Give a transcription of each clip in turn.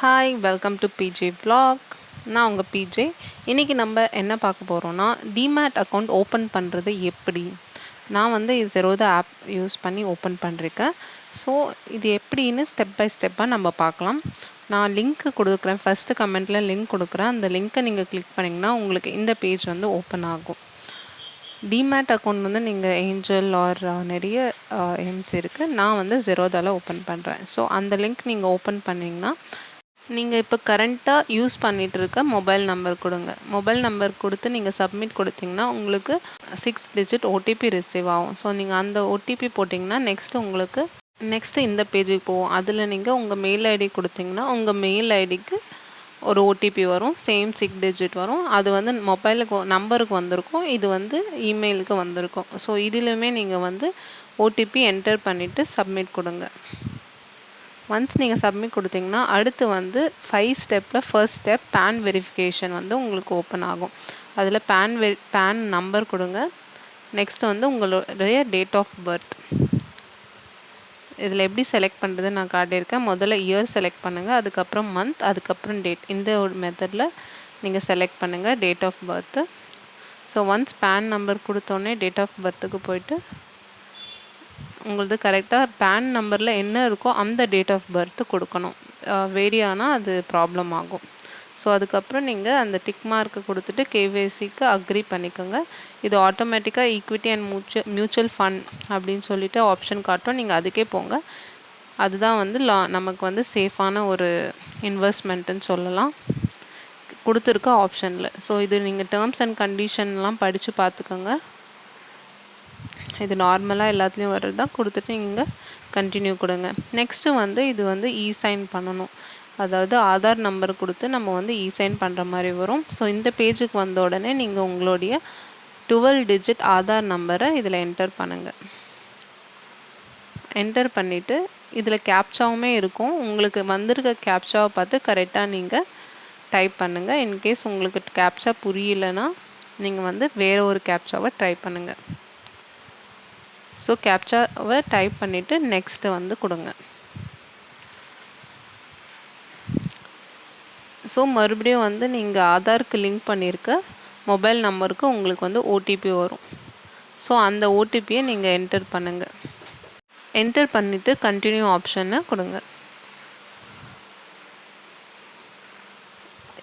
Hi welcome to PJ vlog. நான் உங்கள் PJ. இன்றைக்கி நம்ம என்ன பார்க்க போகிறோன்னா டிமேட் அக்கௌண்ட் ஓப்பன் பண்ணுறது எப்படி. நான் வந்து ஜெரோதா ஆப் யூஸ் பண்ணி ஓப்பன் பண்ணிருக்கேன். ஸோ இது எப்படின்னு ஸ்டெப் பை ஸ்டெப்பாக நம்ம பார்க்கலாம். நான் லிங்க்கு கொடுக்குறேன், ஃபஸ்ட்டு கமெண்ட்டில் லிங்க் கொடுக்குறேன். அந்த லிங்க்கை நீங்கள் கிளிக் பண்ணிங்கன்னா உங்களுக்கு இந்த பேஜ் வந்து ஓப்பன் ஆகும். டிமேட் அக்கௌண்ட் வந்து நீங்கள் ஏஞ்சல் ஆர் நிறைய எம்ஸ் இருக்குது. நான் வந்து ஜெரோதாவில் ஓப்பன் பண்ணுறேன். ஸோ அந்த லிங்க் நீங்கள் ஓப்பன் பண்ணிங்கன்னா நீங்கள் இப்போ கரண்ட்டாக யூஸ் பண்ணிகிட்டு இருக்க மொபைல் நம்பர் கொடுங்க. மொபைல் நம்பர் கொடுத்து நீங்கள் சப்மிட் கொடுத்தீங்கன்னா உங்களுக்கு 6 டிஜிட் ஓடிபி ரிசீவ் ஆகும். ஸோ நீங்கள் அந்த ஓடிபி போட்டிங்கன்னா நெக்ஸ்ட்டு இந்த பேஜுக்கு போகும். அதில் நீங்கள் உங்கள் மெயில் ஐடி கொடுத்தீங்கன்னா உங்கள் மெயில் ஐடிக்கு ஒரு ஓடிபி வரும். சேம் 6 டிஜிட் வரும். அது வந்து நம்பருக்கு வந்திருக்கும், இது வந்து இமெயிலுக்கு வந்திருக்கும். ஸோ இதிலுமே நீங்கள் வந்து ஓடிபி என்டர் பண்ணிவிட்டு சப்மிட் கொடுங்க. ஒன்ஸ் நீங்கள் சப்மிட் கொடுத்தீங்கன்னா அடுத்து வந்து 5 ஸ்டெப்பில் ஃபர்ஸ்ட் ஸ்டெப் பேன் வெரிஃபிகேஷன் வந்து உங்களுக்கு ஓப்பன் ஆகும். அதில் பேன் நம்பர் கொடுங்க. நெக்ஸ்ட் வந்து உங்களுடைய டேட் ஆஃப் பர்த். இதில் எப்படி செலக்ட் பண்ணுறது நான் காட்டியிருக்கேன். முதல்ல இயர் செலக்ட் பண்ணுங்கள், அதுக்கப்புறம் மந்த், அதுக்கப்புறம் டேட். இந்த ஒரு மெத்தடில் நீங்கள் செலக்ட் பண்ணுங்கள் date of birth. So once pan number கொடுத்தோன்னே டேட் ஆஃப் பர்த்துக்கு போய்ட்டு உங்களது கரெக்டாக பேன் நம்பரில் என்ன இருக்கோ அந்த டேட் ஆஃப் பர்த்து கொடுக்கணும். வேரி ஆனால் அது ப்ராப்ளம் ஆகும். ஸோ அதுக்கப்புறம் நீங்கள் அந்த டிக் மார்க்கு கொடுத்துட்டு கேஒய்சிக்கு அக்ரி பண்ணிக்கோங்க. இது ஆட்டோமேட்டிக்காக ஈக்விட்டி அண்ட் மியூச்சுவல் ஃபண்ட் அப்படின்னு சொல்லிட்டு ஆப்ஷன் காட்டும். நீங்கள் அதுக்கே போங்க. அதுதான் வந்து நமக்கு வந்து சேஃபான ஒரு இன்வெஸ்ட்மெண்ட்டுன்னு சொல்லலாம் கொடுத்துருக்க ஆப்ஷனில். ஸோ இது நீங்கள் டேர்ம்ஸ் அண்ட் கண்டிஷன்லாம் படித்து பார்த்துக்கோங்க. இது நார்மலாக எல்லாத்துலேயும் வர்றது தான். கொடுத்துட்டு நீங்கள் கண்டினியூ கொடுங்க. நெக்ஸ்ட்டு வந்து இது வந்து இ-சைன் பண்ணணும். அதாவது ஆதார் நம்பர் கொடுத்து நம்ம வந்து இ-சைன் பண்ணுற மாதிரி வரும். ஸோ இந்த பேஜுக்கு வந்த உடனே நீங்கள் உங்களுடைய 12 டிஜிட் ஆதார் நம்பரை இதில் என்டர் பண்ணுங்கள். என்டர் பண்ணிவிட்டு இதில் கேப்சாவுமே இருக்கும். உங்களுக்கு வந்திருக்க கேப்சாவை பார்த்து கரெக்டாக நீங்கள் டைப் பண்ணுங்கள். இன்கேஸ் உங்களுக்கு கேப்சா புரியலைன்னா நீங்கள் வந்து வேறு ஒரு கேப்சாவை ட்ரை பண்ணுங்கள். ஸோ கேப்சாவை டைப் பண்ணிவிட்டு நெக்ஸ்ட்டு வந்து கொடுங்க. ஸோ மறுபடியும் வந்து நீங்கள் ஆதாருக்கு லிங்க் பண்ணியிருக்க மொபைல் நம்பருக்கு உங்களுக்கு வந்து ஓடிபி வரும். ஸோ அந்த ஓடிபியை நீங்கள் என்டர் பண்ணுங்கள். என்டர் பண்ணிவிட்டு கண்டினியூ ஆப்ஷனை கொடுங்க.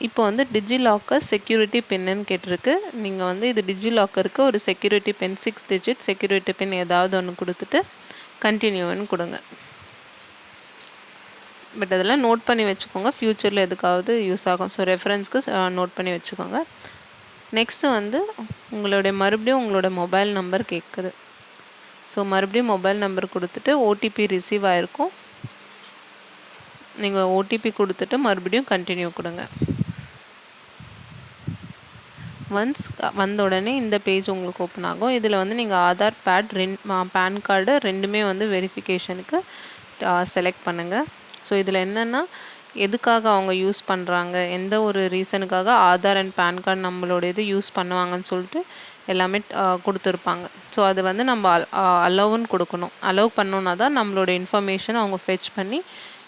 இப்போ வந்து டிஜிலாக்கர் செக்யூரிட்டி பின்னு கேட்டிருக்கு. நீங்கள் வந்து இது டிஜிலாக்கருக்கு ஒரு செக்யூரிட்டி பின் 6 டிஜிட் செக்யூரிட்டி பின் ஏதாவது ஒன்று கொடுத்துட்டு கண்டினியூன்னு கொடுங்க. பட் அதெல்லாம் நோட் பண்ணி வச்சுக்கோங்க, ஃப்யூச்சரில் எதுக்காவது யூஸ் ஆகும். ஸோ ரெஃபரன்ஸ்க்கு நோட் பண்ணி வச்சுக்கோங்க. நெக்ஸ்ட்டு வந்து மறுபடியும் உங்களோட மொபைல் நம்பர் கேட்குது. ஸோ மறுபடியும் மொபைல் நம்பர் கொடுத்துட்டு ஓடிபி ரிசீவ் ஆகிருக்கும். நீங்கள் ஓடிபி கொடுத்துட்டு மறுபடியும் கண்டினியூ கொடுங்க. ஒன்ஸ் வந்த உடனே இந்த பேஜ் உங்களுக்கு ஓப்பன் ஆகும். இதில் வந்து நீங்கள் ஆதார் பேன் கார்டு ரெண்டுமே வந்து வெரிஃபிகேஷனுக்கு செலக்ட் பண்ணுங்கள். ஸோ இதில் என்னென்னா எதுக்காக அவங்க யூஸ் பண்ணுறாங்க, எந்த ஒரு ரீசனுக்காக ஆதார் அண்ட் பேன் கார்டு நம்மளோட இது யூஸ் பண்ணுவாங்கன்னு சொல்லிட்டு எல்லாமே கொடுத்துருப்பாங்க. ஸோ அது வந்து நம்ம அலோவுன்னு கொடுக்கணும். அலோவ் பண்ணோன்னா தான் நம்மளோட இன்ஃபர்மேஷன் அவங்க ஃபெச் பண்ணி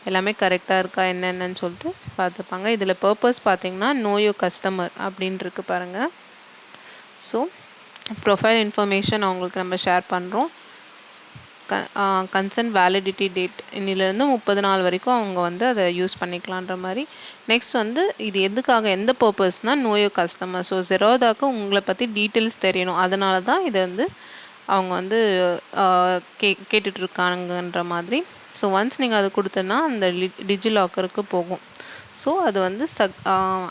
எல்லாமே கரெக்டாக இருக்கா என்னென்னு சொல்லிட்டு பார்த்துப்பாங்க. இதில் பர்பஸ் பார்த்திங்கன்னா நோ யுவர் கஸ்டமர் அப்படின்ட்டுருக்கு பாருங்கள். ஸோ ப்ரொஃபைல் இன்ஃபர்மேஷன் அவங்களுக்கு நம்ம ஷேர் பண்ணுறோம். கன்சர்ன் வேலிடிட்டி டேட் இன்னிலேருந்து 30 நாள் வரைக்கும் அவங்க வந்து அதை யூஸ் பண்ணிக்கலான்ற மாதிரி. நெக்ஸ்ட் வந்து இது எதுக்காக, எந்த பர்பஸ்னால் நோ யுவர் கஸ்டமர். ஸோ ஜெரோதாக்கு உங்களை பற்றி டீட்டெயில்ஸ் தெரியணும். அதனால தான் இதை வந்து அவங்க வந்து கேட்டுட்ருக்காங்கன்ற மாதிரி. ஸோ ஒன்ஸ் நீங்கள் அது கொடுத்தனா அந்த டிஜிலாக்கருக்கு போகும். ஸோ அது வந்து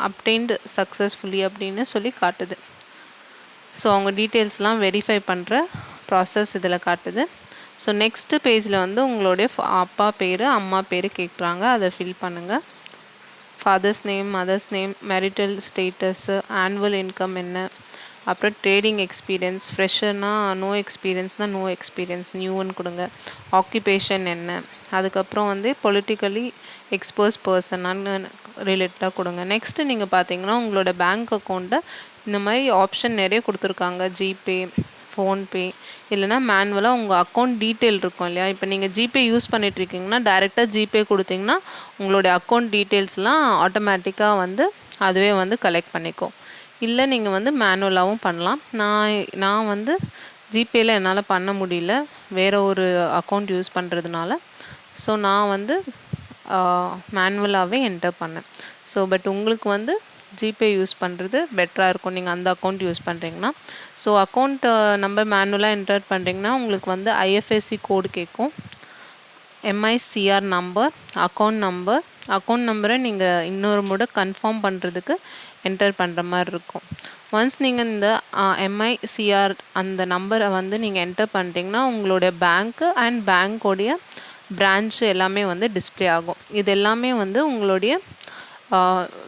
அப்டெயின்டு சக்ஸஸ்ஃபுல்லி அப்படின்னு சொல்லி காட்டுது. ஸோ அவங்க டீட்டெயில்ஸ்லாம் வெரிஃபை பண்ணுற ப்ராசஸ் இதில் காட்டுது. ஸோ நெக்ஸ்ட்டு பேஜில் வந்து உங்களுடைய அப்பா பேர் அம்மா பேர் கேட்குறாங்க. அதை ஃபில் பண்ணுங்கள். Father's name, mother's name, marital status, annual income என்ன, அப்புறம் ட்ரேடிங் எக்ஸ்பீரியன்ஸ், ஃப்ரெஷர்னால் நோ எக்ஸ்பீரியன்ஸ்னால் நோ எக்ஸ்பீரியன்ஸ், நியூன்னு கொடுங்க. ஆக்குபேஷன் என்ன, அதுக்கப்புறம் வந்து பொலிட்டிக்கலி எக்ஸ்போஸ் பர்சனான்னு ரிலேட்டடாக கொடுங்க. நெக்ஸ்ட்டு நீங்கள் பார்த்தீங்கன்னா உங்களோட பேங்க் அக்கௌண்ட்டை இந்த மாதிரி ஆப்ஷன் நிறைய கொடுத்துருக்காங்க. ஜிபே, ஃபோன்பே இல்லைனா மேனுவலாக உங்கள் அக்கௌண்ட் டீட்டெயில் இருக்கும் இல்லையா, இப்போ நீங்கள் ஜிபே யூஸ் பண்ணிகிட்ருக்கீங்கன்னா டைரெக்டாக ஜிபே கொடுத்தீங்கன்னா உங்களுடைய அக்கௌண்ட் டீட்டெயில்ஸ்லாம் ஆட்டோமேட்டிக்காக வந்து அதுவே வந்து கலெக்ட் பண்ணிக்கும். இல்லை நீங்கள் வந்து மேனுவலாகவும் பண்ணலாம். நான் வந்து ஜிபேயில் என்னால் பண்ண முடியல வேறு ஒரு அக்கௌண்ட் யூஸ் பண்ணுறதுனால. ஸோ நான் வந்து மேனுவலாகவே என்டர் பண்ணேன். ஸோ பட் உங்களுக்கு வந்து ஜிபே யூஸ் பண்ணுறது பெட்டராக இருக்கும் நீங்கள் அந்த அக்கௌண்ட் யூஸ் பண்ணுறீங்கன்னா. ஸோ அக்கௌண்ட் நம்பர் மேனுவலாக என்டர் பண்ணுறீங்கன்னா உங்களுக்கு வந்து ஐஎஃப்எஸ்சி கோடு கேட்கும், எம்ஐசிஆர் நம்பர், அக்கௌண்ட் நம்பரை நீங்கள் இன்னொரு முறை கன்ஃபார்ம் பண்ணுறதுக்கு என்டர் பண்ணுற மாதிரி இருக்கும். ஒன்ஸ் நீங்கள் இந்த எம்ஐசிஆர் அந்த நம்பரை வந்து நீங்கள் என்டர் பண்ணிட்டீங்கன்னா உங்களுடைய பேங்க்கு அண்ட் பேங்க்கோடைய பிரான்ச்சு எல்லாமே வந்து டிஸ்பிளே ஆகும். இது எல்லாமே வந்து உங்களுடைய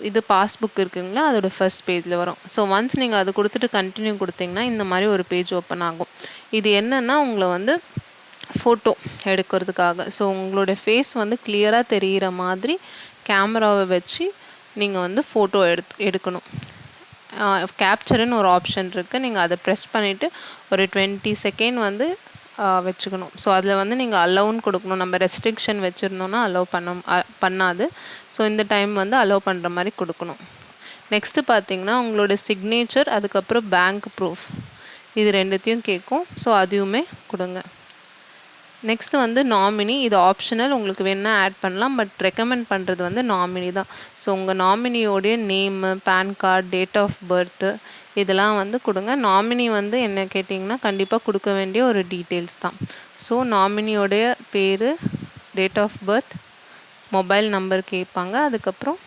இது பாஸ்புக் இருக்குங்களா அதோட ஃபர்ஸ்ட் பேஜில் வரும். ஸோ ஒன்ஸ் நீங்கள் அது கொடுத்துட்டு கண்டினியூ கொடுத்தீங்கன்னா இந்த மாதிரி ஒரு பேஜ் ஓப்பன் ஆகும். இது என்னென்னா உங்களை வந்து ஃபோட்டோ எடுக்கிறதுக்காக. ஸோ உங்களுடைய ஃபேஸ் வந்து கிளியராக தெரிகிற மாதிரி கேமராவை வச்சு நீங்கள் வந்து ஃபோட்டோ எடுக்கணும். கேப்சருன்னு ஒரு ஆப்ஷன் இருக்குது, நீங்கள் அதை ப்ரெஸ் பண்ணிவிட்டு ஒரு 20 செகண்ட் வந்து வச்சுக்கணும். ஸோ அதில் வந்து நீங்கள் அலோவுன்னு கொடுக்கணும். நம்ம ரெஸ்ட்ரிக்ஷன் வச்சுருந்தோன்னா அலோவ் பண்ணாது. ஸோ இந்த டைம் வந்து அலோவ் பண்ணுற மாதிரி கொடுக்கணும். நெக்ஸ்ட்டு பார்த்தீங்கன்னா உங்களோட சிக்னேச்சர், அதுக்கப்புறம் பேங்க் ப்ரூஃப், இது ரெண்டுத்தையும் கேட்கும். ஸோ அதுவுமே கொடுங்க. நெக்ஸ்ட்டு வந்து நாமினி, இது ஆப்ஷனல், உங்களுக்கு வேணால் ஆட் பண்ணலாம். பட் ரெக்கமெண்ட் பண்ணுறது வந்து நாமினி தான். ஸோ உங்கள் நாமினியோடைய name, PAN card, date of birth இதெல்லாம் வந்து கொடுங்க. நாமினி வந்து என்ன கேட்டிங்கன்னா கண்டிப்பாக கொடுக்க வேண்டிய ஒரு டீட்டெயில்ஸ் தான். ஸோ நாமினியோடைய பேர், date of birth, mobile number கேட்பாங்க. அதுக்கப்புறம்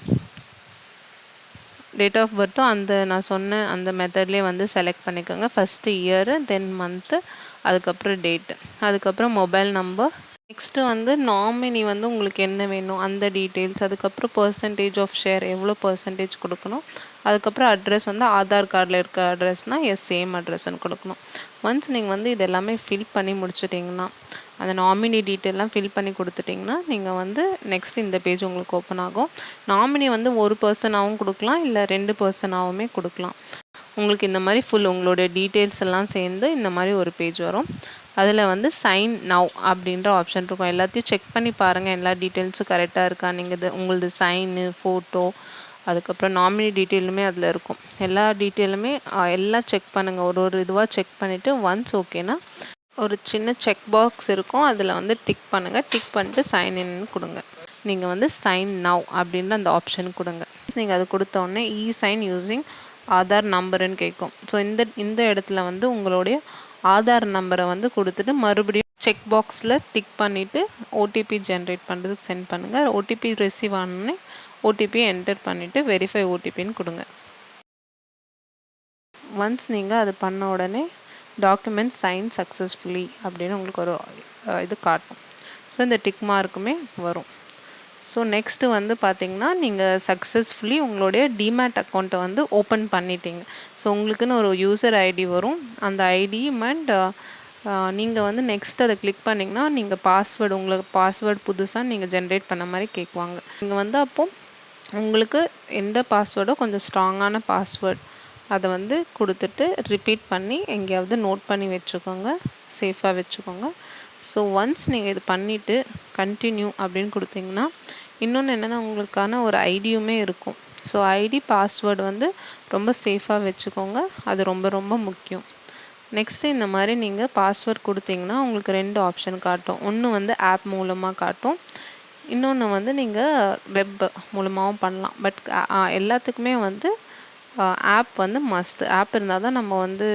டேட் ஆஃப் பர்த்தும் நான் சொன்ன அந்த மெத்தட்லேயே வந்து செலக்ட் பண்ணிக்கோங்க. ஃபஸ்ட்டு இயரு, தென் மந்த்து, அதுக்கப்புறம் டேட்டு, அதுக்கப்புறம் மொபைல் நம்பர். நெக்ஸ்ட்டு வந்து நாமினி வந்து உங்களுக்கு என்ன வேணும் அந்த டீட்டெயில்ஸ், அதுக்கப்புறம் பர்சன்டேஜ் ஆஃப் ஷேர் எவ்வளோ பர்சன்டேஜ் கொடுக்கணும், அதுக்கப்புறம் அட்ரஸ் வந்து ஆதார் கார்டில் இருக்க அட்ரஸ்னால் சேம் அட்ரஸ்ன்னு கொடுக்கணும். ஒன்ஸ் நீங்கள் வந்து இது எல்லாமே ஃபில் பண்ணி முடிச்சிட்டிங்கன்னா, அந்த நாமினி டீட்டெயிலாம் ஃபில் பண்ணி கொடுத்துட்டிங்கன்னா நீங்கள் வந்து நெக்ஸ்ட் இந்த பேஜ் உங்களுக்கு ஓப்பன் ஆகும். நாமினி வந்து ஒரு பர்சனாகவும் கொடுக்கலாம், இல்லை 2 பர்சனாகவுமே கொடுக்கலாம். உங்களுக்கு இந்த மாதிரி ஃபுல் உங்களுடைய டீட்டெயில்ஸ் எல்லாம் சேர்ந்து இந்த மாதிரி ஒரு பேஜ் வரும். அதில் வந்து சைன் நவ் அப்படின்ற ஆப்ஷன் இருக்கும். எல்லாத்தையும் செக் பண்ணி பாருங்கள், எல்லா டீட்டெயில்ஸும் கரெக்டாக இருக்கா. நீங்கள் உங்களது சைனு, ஃபோட்டோ, அதுக்கப்புறம் நாமினி டீட்டெயிலுமே அதில் இருக்கும். எல்லா டீட்டெயிலுமே எல்லாம் செக் பண்ணுங்கள். ஒரு இதுவாக செக் பண்ணிவிட்டு ஒன்ஸ் ஓகேனா ஒரு சின்ன செக் பாக்ஸ் இருக்கும், அதில் வந்து டிக் பண்ணுங்கள். டிக் பண்ணிட்டு சைன் இன் கொடுங்க. நீங்கள் வந்து சைன் நவ் அப்படின்ற அந்த ஆப்ஷன் கொடுங்க. நீங்கள் அது கொடுத்தோடனே சைன் யூஸிங் ஆதார் நம்பருன்னு கேட்கும். ஸோ இந்த இடத்துல வந்து உங்களுடைய ஆதார் நம்பரை வந்து கொடுத்துட்டு மறுபடியும் செக் பாக்ஸில் டிக் பண்ணிவிட்டு ஓடிபி ஜென்ரேட் பண்ணுறதுக்கு சென்ட் பண்ணுங்கள். ஓடிபி ரிசீவ் ஆனோடனே ஓடிபியை என்டர் பண்ணிவிட்டு வெரிஃபை ஓடிபின்னு கொடுங்க. ஒன்ஸ் நீங்கள் அது பண்ண உடனே டாக்குமெண்ட் சைன் சக்ஸஸ்ஃபுல்லி அப்படின்னு உங்களுக்கு ஒரு இது காட்டும். ஸோ இந்த டிக் மார்க்குமே வரும். ஸோ நெக்ஸ்ட்டு வந்து பார்த்திங்கன்னா நீங்கள் சக்ஸஸ்ஃபுல்லி உங்களுடைய டிமேட் அக்கௌண்ட்டை வந்து ஓப்பன் பண்ணிட்டீங்க. ஸோ உங்களுக்குன்னு ஒரு யூசர் ஐடி வரும். அந்த ஐடி அண்ட் நீங்கள் வந்து நெக்ஸ்ட் அதை கிளிக் பண்ணிங்கன்னா நீங்கள் உங்களுக்கு பாஸ்வேர்டு புதுசாக நீங்கள் ஜென்ரேட் பண்ண மாதிரி கேட்குவாங்க. நீங்கள் வந்து அப்போது உங்களுக்கு எந்த பாஸ்வேர்டோ கொஞ்சம் ஸ்ட்ராங்கான பாஸ்வேர்ட் அதை வந்து கொடுத்துட்டு ரிப்பீட் பண்ணி எங்கேயாவது நோட் பண்ணி வச்சுக்கோங்க, சேஃபாக வச்சுக்கோங்க. ஸோ ஒன்ஸ் நீங்கள் இது பண்ணிவிட்டு கண்டினியூ அப்படின்னு கொடுத்தீங்கன்னா இன்னொன்று என்னென்னா உங்களுக்கான ஒரு ஐடியுமே இருக்கும். ஸோ ஐடி பாஸ்வேர்டு வந்து ரொம்ப சேஃபாக வச்சுக்கோங்க, அது ரொம்ப ரொம்ப முக்கியம். நெக்ஸ்ட்டு இந்த மாதிரி நீங்கள் பாஸ்வேர்ட் கொடுத்தீங்கன்னா உங்களுக்கு 2 ஆப்ஷன் காட்டும். ஒன்று வந்து ஆப் மூலமாக காட்டும், இன்னொன்று வந்து நீங்கள் வெப் மூலமாகவும் பண்ணலாம். பட் எல்லாத்துக்குமே வந்து ஆப் வந்து மஸ்ட். ஆப் இருந்தால் தான் நம்ம வந்து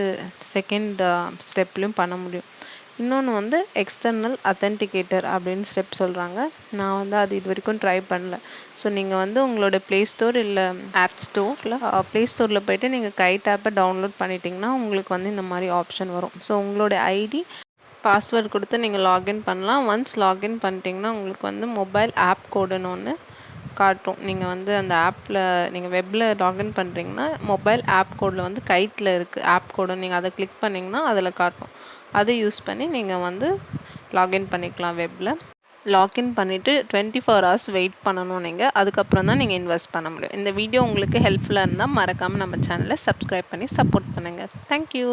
செகண்ட் ஸ்டெப்லேயும் பண்ண முடியும். இன்னொன்று வந்து எக்ஸ்டர்னல் அத்தென்டிகேட்டர் அப்படின்னு ஸ்டெப் சொல்கிறாங்க. நான் வந்து அது இது வரைக்கும் ட்ரை பண்ணல. ஸோ நீங்கள் வந்து உங்களோட ப்ளே ஸ்டோர் இல்லை ஆப் ஸ்டோரில் ப்ளே ஸ்டோரில் போய்ட்டு நீங்கள் கைட் ஆப்பை டவுன்லோட் பண்ணிட்டீங்கன்னா உங்களுக்கு வந்து இந்த மாதிரி ஆப்ஷன் வரும். ஸோ உங்களோட ஐடி பாஸ்வேர்டு கொடுத்து நீங்கள் லாகின் பண்ணலாம். ஒன்ஸ் லாகின் பண்ணிட்டீங்கன்னா உங்களுக்கு வந்து மொபைல் ஆப் கோடுன்னு ஒன்று காட்டும். நீங்கள் வந்து அந்த ஆப்பில் நீங்கள் வெப்பில் லாகின் பண்ணுறீங்கன்னா மொபைல் ஆப் கோடில் வந்து கைட்டில் இருக்குது ஆப் கோடு, நீங்கள் அதை கிளிக் பண்ணிங்கன்னா அதில் காட்டும். அதை யூஸ் பண்ணி நீங்கள் வந்து லாகின் பண்ணிக்கலாம். வெப்பில் லாகின் பண்ணிவிட்டு 24 hours வெயிட் பண்ணணும் நீங்கள். அதுக்கப்புறம் தான் நீங்கள் இன்வெஸ்ட் பண்ண முடியும். இந்த வீடியோ உங்களுக்கு ஹெல்ப்ஃபுல்லாக இருந்தால் மறக்காமல் நம்ம சேனலை சப்ஸ்கிரைப் பண்ணி சப்போர்ட் பண்ணுங்கள். தேங்க்யூ.